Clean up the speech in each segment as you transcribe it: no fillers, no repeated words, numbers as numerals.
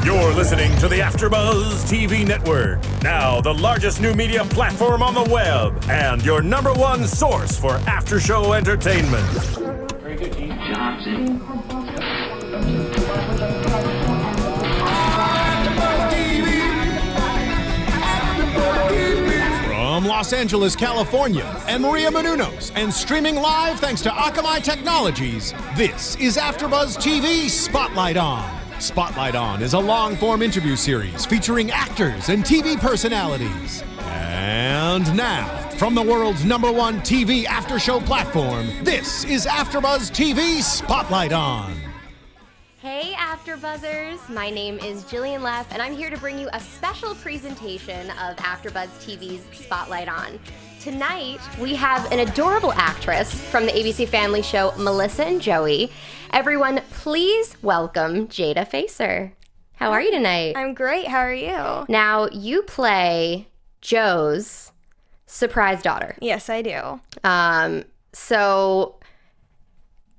You're listening to the AfterBuzz TV network, now the largest new media platform on the web, and your number one source for after-show entertainment. Very good, Dean. Johnson. From Los Angeles, California, and Maria Menounos, and streaming live thanks to Akamai Technologies, this is AfterBuzz TV Spotlight On. Spotlight On is a long-form interview series featuring actors and TV personalities. And now, from the world's number one TV after-show platform, this is AfterBuzz TV Spotlight On. Hey AfterBuzzers, my name is Jillian Leff, and I'm here to bring you a special presentation of AfterBuzz TV's Spotlight On. Tonight, we have an adorable actress from the ABC Family show Melissa and Joey. Everyone, please welcome Jada Facer. How are you tonight? I'm great. How are you? Now, you play Joe's surprise daughter. Yes, I do. So,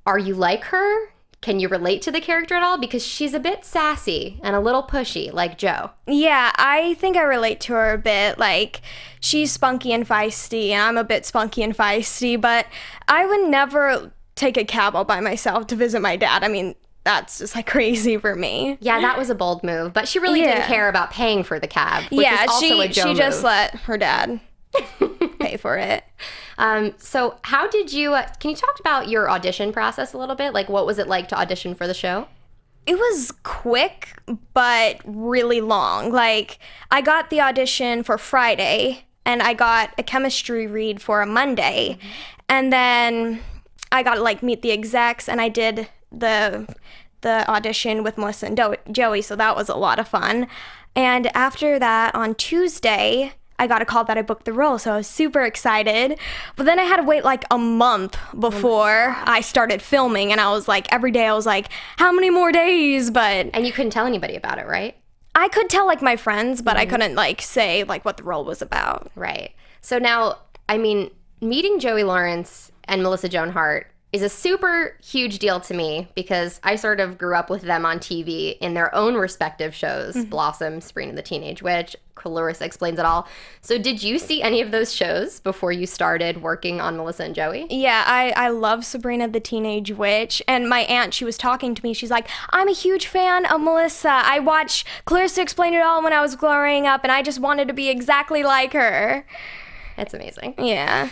are you like her? Can you relate to the character at all? Because she's a bit sassy and a little pushy, like Joe. Yeah, I think I relate to her a bit. Like, she's spunky and feisty, and I'm a bit spunky and feisty, but I would never take a cab all by myself to visit my dad. I mean, that's just like crazy for me. Yeah, that was a bold move, but she really didn't care about paying for the cab, which is also a Joe she move. just let her dad pay for it. So how did you, can you talk about your audition process a little bit? Like, what was it like to audition for the show? It was quick, but really long. Like, I got the audition for Friday, and I got a chemistry read for a Monday, and then I got to, like, meet the execs, and I did the audition with Melissa and Joey, so that was a lot of fun. And after that, on Tuesday, I got a call that I booked the role, so I was super excited. But then I had to wait like a month before I started filming, and I was like, every day I was like, how many more days? And you couldn't tell anybody about it, right? I could tell like my friends, but I couldn't like say like what the role was about. Right. So now, I mean, meeting Joey Lawrence and Melissa Joan Hart is a super huge deal to me because I sort of grew up with them on TV in their own respective shows, Blossom, Sabrina the Teenage Witch, Clarissa Explains It All. So did you see any of those shows before you started working on Melissa and Joey? Yeah, I love Sabrina the Teenage Witch, and my aunt, she was talking to me, she's like, I'm a huge fan of Melissa. I watched Clarissa Explain It All when I was growing up, and I just wanted to be exactly like her. That's amazing. Yeah.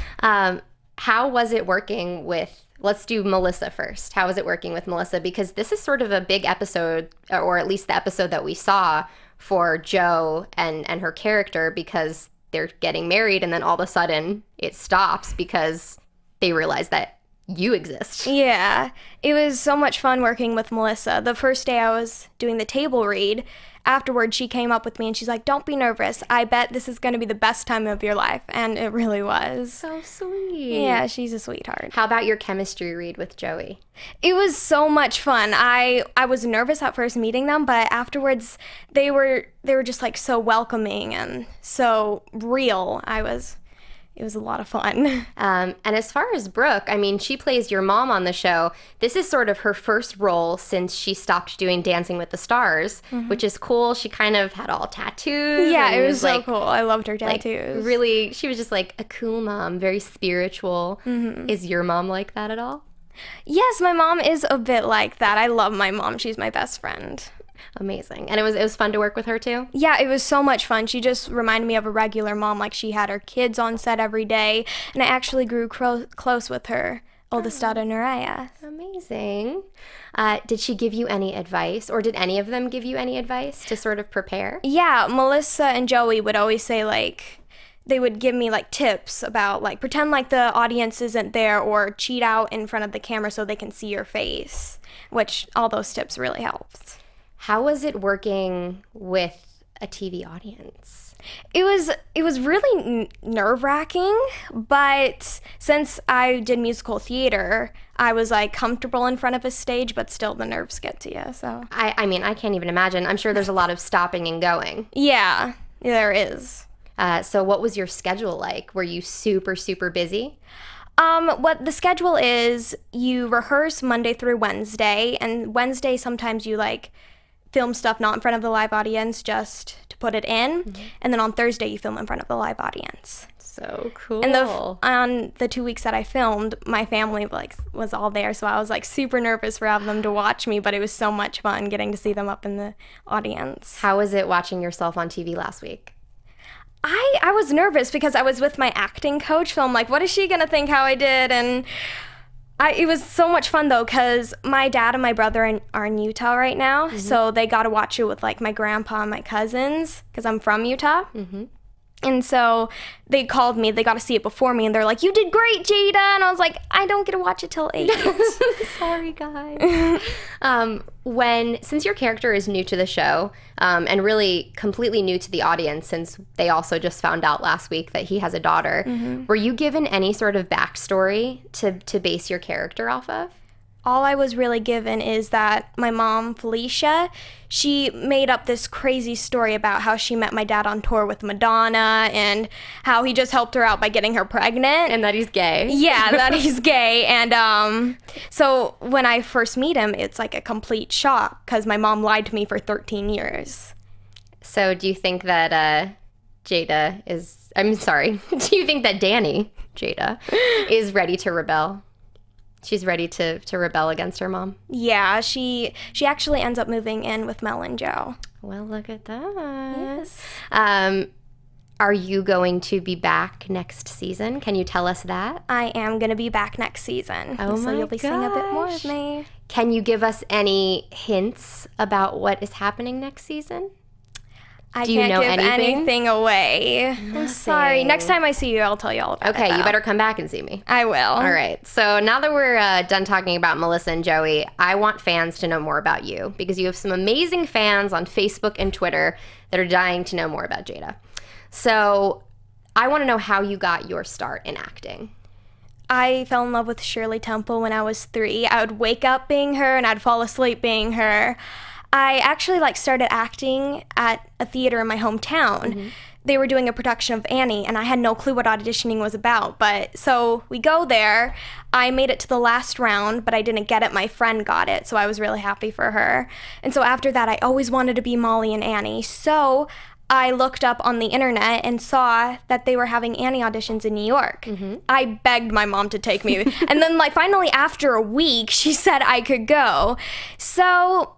How was it working with, let's do Melissa first. How was it working with Melissa? Because this is sort of a big episode, or at least the episode that we saw for Joe and her character, because they're getting married and then all of a sudden it stops because they realize that you exist. Yeah, it was so much fun working with Melissa. The first day I was doing the table read, afterwards she came up with me and she's like, don't be nervous. I bet this is going to be the best time of your life. And it really was. So sweet. Yeah, she's a sweetheart. How about your chemistry read with Joey? It was so much fun. I was nervous at first meeting them, but afterwards they were just like so welcoming and so real. It was a lot of fun. And as far as Brooke, I mean, she plays your mom on the show. This is sort of her first role since she stopped doing Dancing with the Stars, which is cool. She kind of had all tattoos. Yeah, it was so like, cool. I loved her tattoos. Like, really, she was just like a cool mom, very spiritual. Is your mom like that at all? Yes, my mom is a bit like that. I love my mom. She's my best friend. Amazing. And it was fun to work with her too? Yeah, it was so much fun. She just reminded me of a regular mom. Like, she had her kids on set every day, and I actually grew close with her oldest daughter, Naraya. Amazing. Did she give you any advice, or did any of them give you any advice to sort of prepare? Yeah, Melissa and Joey would always say, like, they would give me, like, tips about, like, pretend like the audience isn't there, or cheat out in front of the camera so they can see your face, which all those tips really helped. How was it working with a TV audience? It was really nerve-wracking, but since I did musical theater, I was like comfortable in front of a stage, but still the nerves get to you. So I mean, I can't even imagine. I'm sure there's a lot of stopping and going. Yeah, there is. So what was your schedule like? Were you super, super busy? What the schedule is, you rehearse Monday through Wednesday, and Wednesday sometimes you like film stuff not in front of the live audience just to put it in. And then on Thursday, you film in front of the live audience. So cool. And on the 2 weeks that I filmed, my family was all there, so I was super super for having them to watch me, but it was so much fun getting to see them up in the audience. How was it watching yourself on TV last week? I was nervous because I was with my acting coach, so I'm like, what is she gonna think how I did? And it was so much fun though, because my dad and my brother are in Utah right now, so they got to watch it with my grandpa and my cousins, because I'm from Utah. And so they called me, they got to see it before me, and they're like, you did great, Jada. And I was like, I don't get to watch it till 8. Sorry, guys. Since your character is new to the show, and really completely new to the audience, since they also just found out last week that he has a daughter, were you given any sort of backstory to base your character off of? All I was really given is that my mom, Felicia, she made up this crazy story about how she met my dad on tour with Madonna and how he just helped her out by getting her pregnant. And that he's gay. Yeah, that he's gay. And so when I first meet him, it's a complete shock because my mom lied to me for 13 years. So do you think that do you think that Danny, Jada, is ready to rebel? She's ready to rebel against her mom? Yeah, she actually ends up moving in with Mel and Joe. Well, look at that. Yes. Are you going to be back next season? Can you tell us that? I am going to be back next season. Oh so my you'll be seeing a bit more of me. Can you give us any hints about what is happening next season? I Do you can't know give anything away. I'm sorry. Next time I see you, I'll tell you all about it. Okay, you better come back and see me. I will. All right. So now that we're done talking about Melissa and Joey, I want fans to know more about you because you have some amazing fans on Facebook and Twitter that are dying to know more about Jada. So I want to know how you got your start in acting. I fell in love with Shirley Temple when I was 3. I would wake up being her and I'd fall asleep being her. I actually started acting at a theater in my hometown. They were doing a production of Annie, and I had no clue what auditioning was about. But so we go there. I made it to the last round, but I didn't get it. My friend got it, so I was really happy for her. And so after that, I always wanted to be Molly and Annie. So I looked up on the internet and saw that they were having Annie auditions in New York. I begged my mom to take me. And then finally after a week, she said I could go. So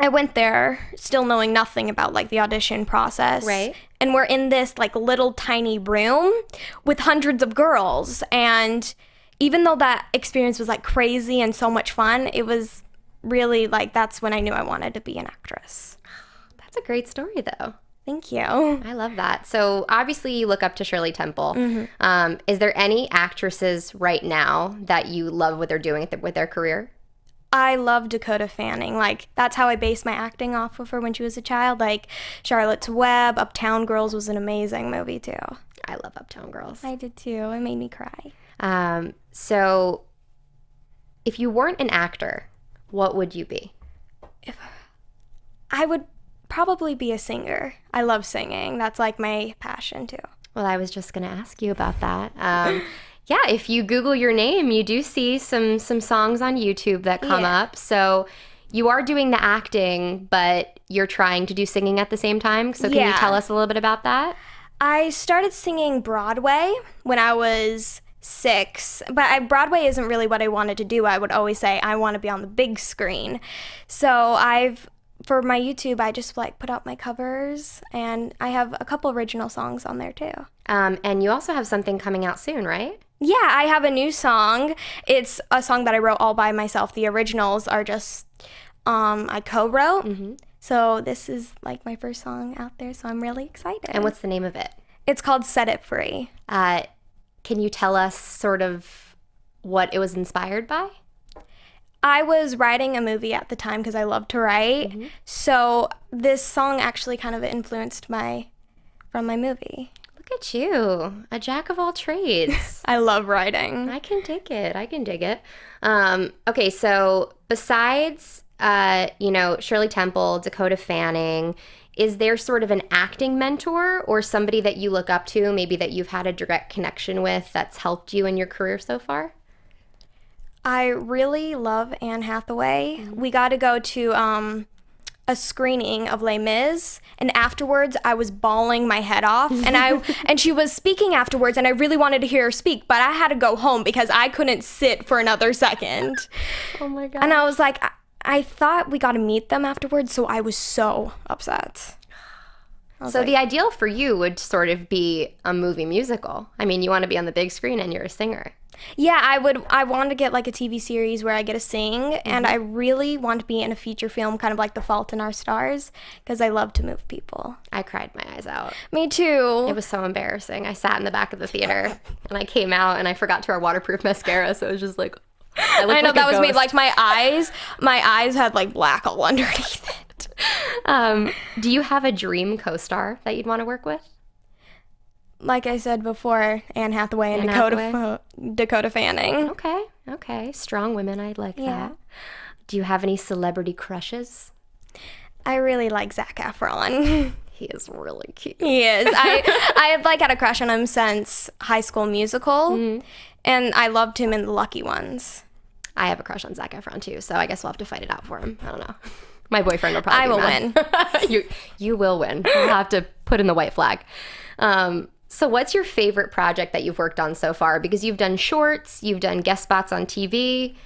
I went there still knowing nothing about the audition process. Right. And we're in this little tiny room with hundreds of girls. And even though that experience was crazy and so much fun, it was really that's when I knew I wanted to be an actress. That's a great story though. Thank you. I love that. So obviously you look up to Shirley Temple. Is there any actresses right now that you love what they're doing with their career? I love Dakota Fanning. That's how I based my acting off of her when she was a child. Charlotte's Web, Uptown Girls was an amazing movie too. I love Uptown Girls. I did too. It made me cry. So if you weren't an actor, what would you be? I would probably be a singer. I love singing. That's my passion too. Well, I was just going to ask you about that. Yeah, if you Google your name, you do see some songs on YouTube that come up. So you are doing the acting, but you're trying to do singing at the same time. So can you tell us a little bit about that? I started singing Broadway when I was 6, but Broadway isn't really what I wanted to do. I would always say I want to be on the big screen. So for my YouTube, I just put out my covers, and I have a couple original songs on there too. And you also have something coming out soon, right? Yeah, I have a new song. It's a song that I wrote all by myself. The originals are just I co-wrote. So this is my first song out there, so I'm really excited. And what's the name of it? It's called Set It Free. Can you tell us sort of what it was inspired by? I was writing a movie at the time because I love to write. So this song actually kind of influenced from my movie. Look at you, a jack of all trades. I love writing. I can dig it. Okay, so besides, Shirley Temple, Dakota Fanning, is there sort of an acting mentor or somebody that you look up to, maybe that you've had a direct connection with that's helped you in your career so far? I really love Anne Hathaway. We got to go to a screening of Les Mis, and afterwards I was bawling my head off, and she was speaking afterwards, and I really wanted to hear her speak, but I had to go home because I couldn't sit for another second. Oh my God. And I was like, I thought we got to meet them afterwards, so I was so upset. So the ideal for you would sort of be a movie musical. I mean, you want to be on the big screen and you're a singer. Yeah, I want to get like a TV series where I get to sing, and I really want to be in a feature film, kind of like The Fault in Our Stars, because I love to move people. I cried my eyes out. Me too. It was so embarrassing. I sat in the back of the theater and I came out and I forgot to wear waterproof mascara, so it was just like, I know, like that was me. ghost. Like my eyes had like black all underneath it. Do you have a dream co-star that you'd want to work with? Like I said before, Anne Hathaway and Dakota Fanning. Okay. Strong women, I'd like that. Do you have any celebrity crushes? I really like Zac Efron. He is really cute. He is. I have like had a crush on him since High School Musical, and I loved him in The Lucky Ones. I have a crush on Zac Efron too, so I guess we'll have to fight it out for him. I don't know. My boyfriend will probably win. You will win. You'll have to put in the white flag. So what's your favorite project that you've worked on so far? Because you've done shorts, you've done guest spots on TV.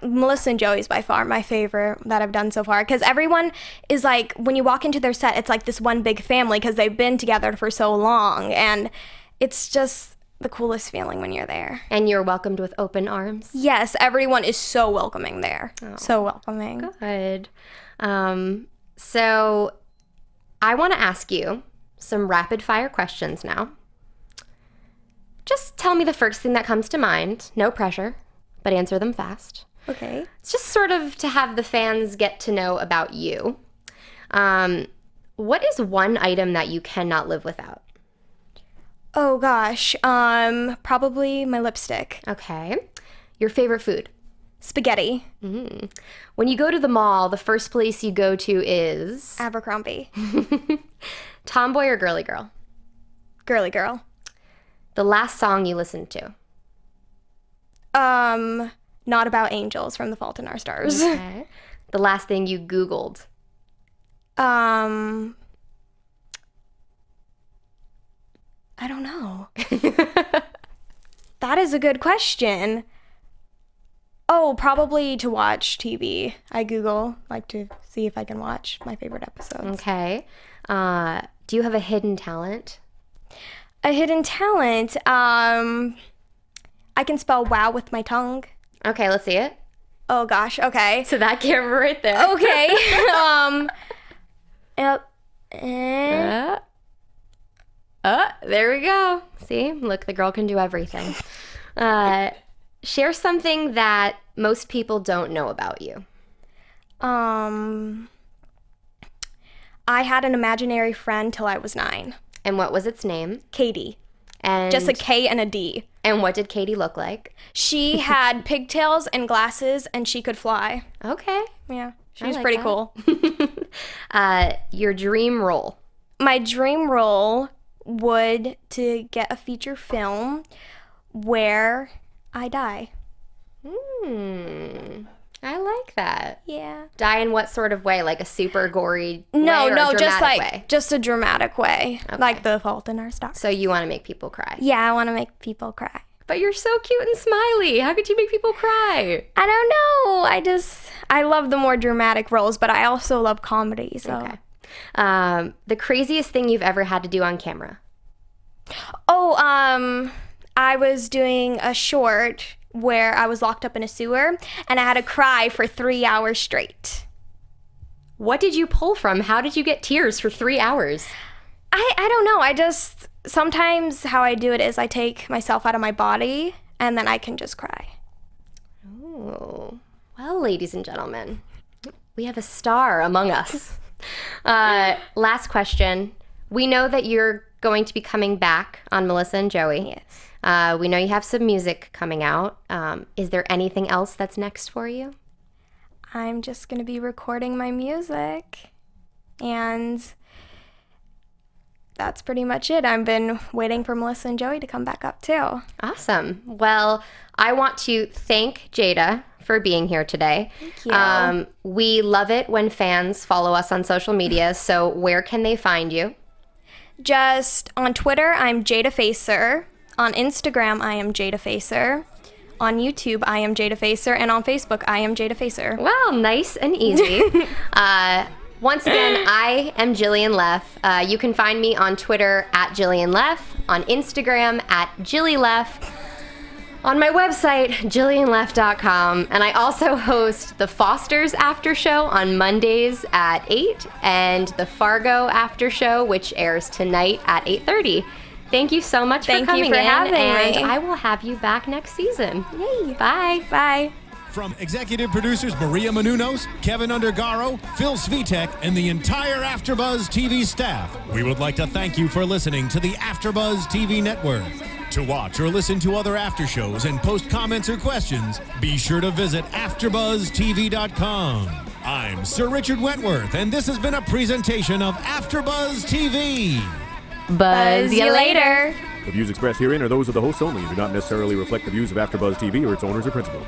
Melissa and Joey's by far my favorite that I've done so far, because everyone is like, when you walk into their set, it's like this one big family because they've been together for so long, and it's just the coolest feeling when you're there. And you're welcomed with open arms? Yes, everyone is so welcoming there. Oh, so welcoming. Good. So I want to ask you some rapid fire questions now. Just tell me the first thing that comes to mind. No pressure, but answer them fast. Okay. It's just sort of to have the fans get to know about you. What is one item that you cannot live without? Oh gosh, probably my lipstick. Okay. Your favorite food? Spaghetti. When you go to the mall, the first place you go to is? Abercrombie. Tomboy or girly girl? Girly girl. The last song you listened to? Not About Angels from The Fault in Our Stars. Okay. The last thing you Googled? I don't know. That is a good question. Oh, probably to watch TV. I Google, like, to see if I can watch my favorite episodes. Okay. Do you have a hidden talent? A hidden talent? I can spell wow with my tongue. Okay, let's see it. Oh, gosh. Okay. So that camera right there. Okay. There we go. See? Look, the girl can do everything. Share something that most people don't know about you. I had an imaginary friend till I was 9. And what was its name? Katie. And Just a K and a D. And what did Katie look like? She had pigtails and glasses, and she could fly. Okay. Yeah, she I was like pretty that. cool. Your dream role? My dream role would to get a feature film where I die. I like that. Yeah. Die in what sort of way? Like a super gory No, way or no, a just dramatic like way? just a dramatic way, Okay. like The Fault in Our Stars. So you want to make people cry. Yeah, I want to make people cry. But you're so cute and smiley. How could you make people cry? I don't know. I love the more dramatic roles, but I also love comedy. So. Okay. The craziest thing you've ever had to do on camera? Oh, I was doing a short where I was locked up in a sewer, and I had to cry for 3 hours straight. What did you pull from? How did you get tears for 3 hours? I don't know. Sometimes how I do it is I take myself out of my body, and then I can just cry. Oh. Well, ladies and gentlemen, we have a star among us. Last question. We know that you're going to be coming back on Melissa and Joey. Yes. We know you have some music coming out. Is there anything else that's next for you? I'm just going to be recording my music, and that's pretty much it. I've been waiting for Melissa and Joey to come back up too. Awesome. Well, I want to thank Jada for being here today. Thank you. We love it when fans follow us on social media, so where can they find you? Just on Twitter, I'm Jada Facer. On Instagram, I am Jada Facer. On YouTube, I am Jada Facer. And on Facebook, I am Jada Facer. Well, nice and easy. Once again, I am Jillian Leff. You can find me on Twitter at Jillian Leff, on Instagram at Jilly Leff, on my website, jillianleff.com, and I also host the Foster's After Show on Mondays at 8, and the Fargo After Show, which airs tonight at 8:30. Thank you so much for coming in, and I will have you back next season. Yay. Bye. Bye. From executive producers Maria Menounos, Kevin Undergaro, Phil Svitek, and the entire AfterBuzz TV staff, we would like to thank you for listening to the AfterBuzz TV network. To watch or listen to other after shows and post comments or questions, be sure to visit AfterBuzzTV.com. I'm Sir Richard Wentworth, and this has been a presentation of AfterBuzz TV. Buzz you later. The views expressed herein are those of the hosts only and do not necessarily reflect the views of AfterBuzz TV or its owners or principals.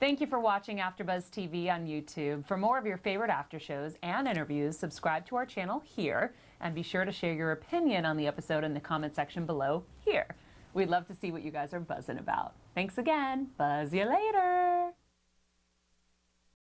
Thank you for watching AfterBuzz TV on YouTube. For more of your favorite after shows and interviews, subscribe to our channel here, and be sure to share your opinion on the episode in the comment section below here. We'd love to see what you guys are buzzing about. Thanks again. Buzz you later.